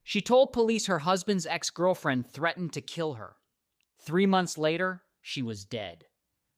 She told police her husband's ex-girlfriend threatened to kill her. 3 months later, she was dead.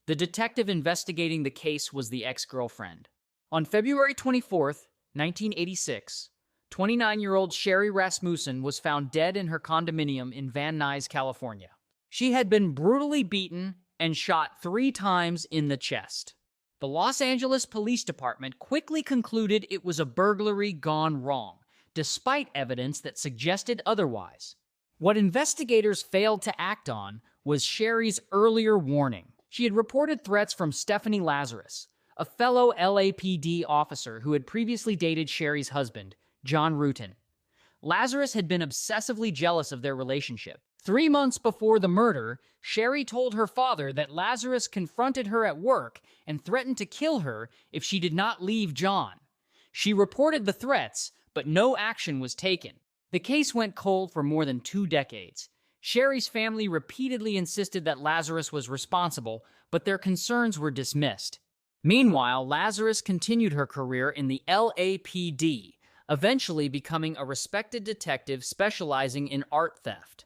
The detective investigating the case was the ex-girlfriend. On February 24th, 1986, 29-year-old Sherri Rasmussen was found dead in her condominium in Van Nuys, California. She had been brutally beaten and shot 3 times in the chest. The Los Angeles Police Department quickly concluded it was a burglary gone wrong, despite evidence that suggested otherwise. What investigators failed to act on was Sherri's earlier warning. She had reported threats from Stephanie Lazarus, a fellow LAPD officer who had previously dated Sherri's husband, John Rutan. Lazarus had been obsessively jealous of their relationship. 3 months before the murder, Sherri told her father that Lazarus confronted her at work and threatened to kill her if she did not leave John. She reported the threats, but no action was taken. The case went cold for more than 2 decades. Sherri's family repeatedly insisted that Lazarus was responsible, but their concerns were dismissed. Meanwhile, Lazarus continued her career in the LAPD, eventually becoming a respected detective specializing in art theft.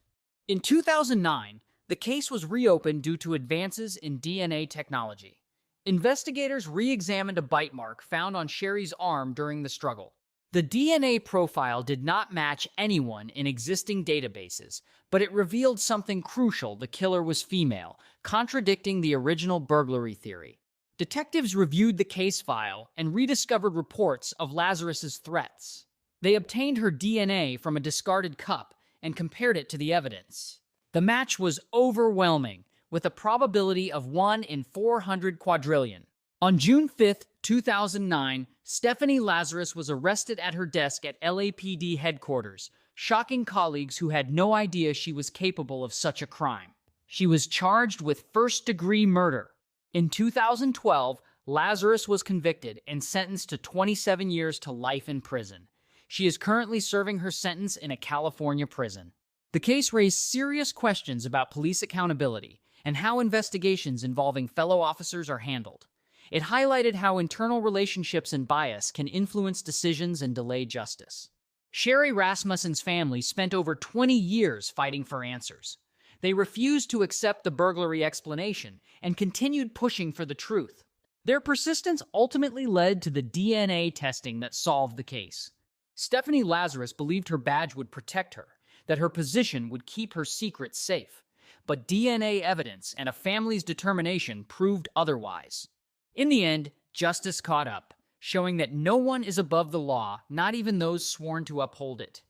In 2009, the case was reopened due to advances in DNA technology. Investigators re-examined a bite mark found on Sherri's arm during the struggle. The DNA profile did not match anyone in existing databases, but it revealed something crucial: the killer was female, contradicting the original burglary theory. Detectives reviewed the case file and rediscovered reports of Lazarus's threats. They obtained her DNA from a discarded cup and compared it to the evidence. The match was overwhelming, with a probability of 1 in 400 quadrillion. On June 5, 2009, Stephanie Lazarus was arrested at her desk at LAPD headquarters, shocking colleagues who had no idea she was capable of such a crime. She was charged with first-degree murder. In 2012, Lazarus was convicted and sentenced to 27 years to life in prison. She is currently serving her sentence in a California prison. The case raised serious questions about police accountability and how investigations involving fellow officers are handled. It highlighted how internal relationships and bias can influence decisions and delay justice. Sherri Rasmussen's family spent over 20 years fighting for answers. They refused to accept the burglary explanation and continued pushing for the truth. Their persistence ultimately led to the DNA testing that solved the case. Stephanie Lazarus believed her badge would protect her, that her position would keep her secret safe. But DNA evidence and a family's determination proved otherwise. In the end, justice caught up, showing that no one is above the law, not even those sworn to uphold it.